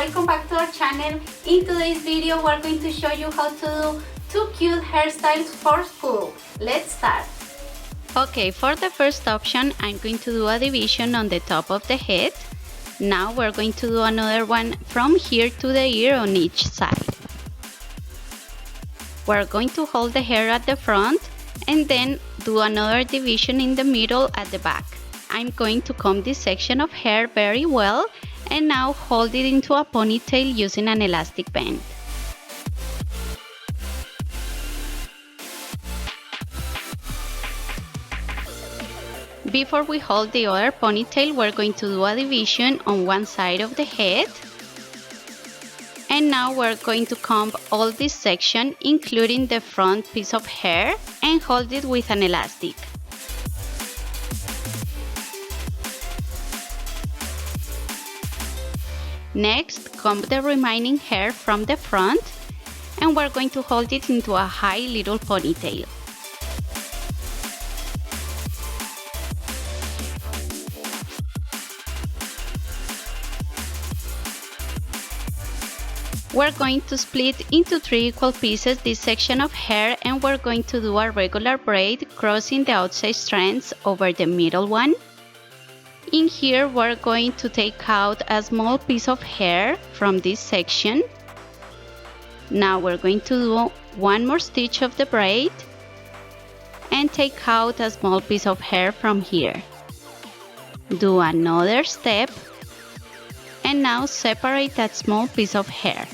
welcome back to our channel. In today's video we're going to show you how to do 2 cute hairstyles for school. Let's start. Okay, for the first option I'm going to do a division on the top of the head. Now we're going to do another one from here to the ear on each side. We're going to hold the hair at the front and then do another division in the middle at the back. I'm going to comb this section of hair very well and now hold it into a ponytail using an elastic band. Before we hold the other ponytail, we're going to do a division on one side of the head. And now we're going to comb all this section, including the front piece of hair, and hold it with an elastic. Next, comb the remaining hair from the front, and we're going to hold it into a high little ponytail. We're going to split into 3 equal pieces this section of hair, and we're going to do a regular braid, crossing the outside strands over the middle one. In here we're going to take out a small piece of hair from this section. Now we're going to do one more stitch of the braid and take out a small piece of hair from here. Do another step and now separate that small piece of hair.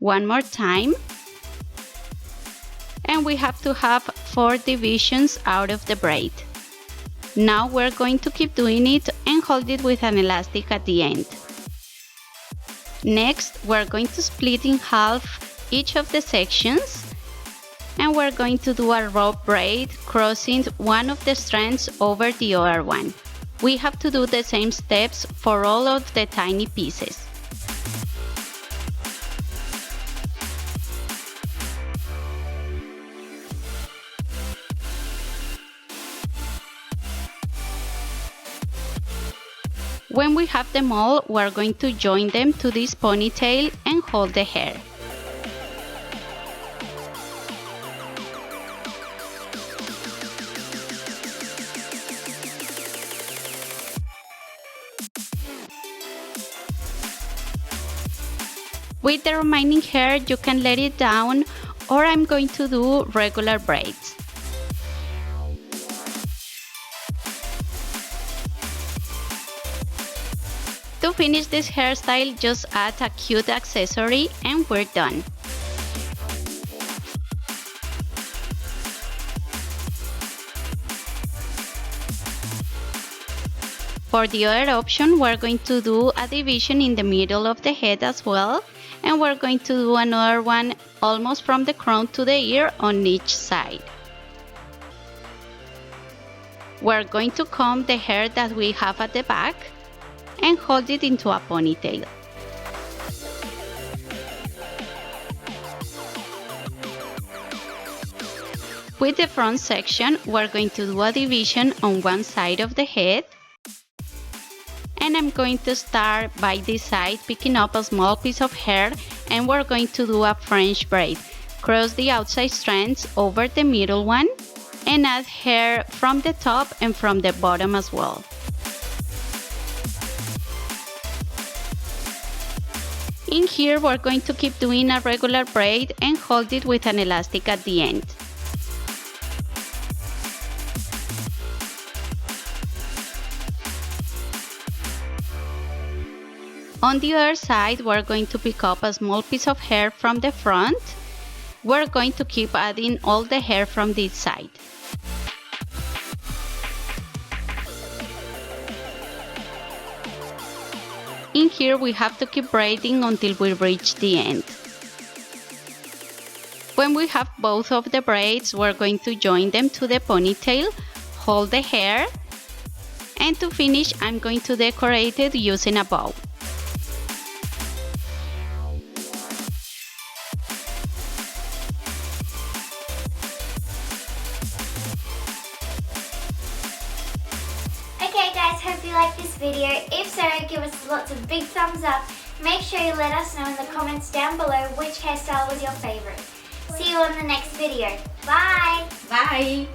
One more time, and we have to have 4 divisions out of the braid. Now we're going to keep doing it and hold it with an elastic at the end. Next, we're going to split in half each of the sections, and we're going to do a rope braid, crossing one of the strands over the other one. We have to do the same steps for all of the tiny pieces. When we have them all, we're going to join them to this ponytail and hold the hair. With the remaining hair, you can let it down, or I'm going to do regular braids. To finish this hairstyle, just add a cute accessory and we're done. For the other option, we're going to do a division in the middle of the head as well, and we're going to do another one almost from the crown to the ear on each side. We're going to comb the hair that we have at the back and hold it into a ponytail. With the front section, we're going to do a division on one side of the head. And I'm going to start by this side, picking up a small piece of hair, and we're going to do a French braid. Cross the outside strands over the middle one and add hair from the top and from the bottom as well. In here, we're going to keep doing a regular braid and hold it with an elastic at the end. On the other side, we're going to pick up a small piece of hair from the front. We're going to keep adding all the hair from this side. In here, we have to keep braiding until we reach the end. When we have both of the braids, we're going to join them to the ponytail, hold the hair, and to finish, I'm going to decorate it using a bow. Okay guys, hope you liked this video. If so, give us lots of big thumbs up. Make sure you let us know in the comments down below which hairstyle was your favorite. See you on the next video. Bye! Bye!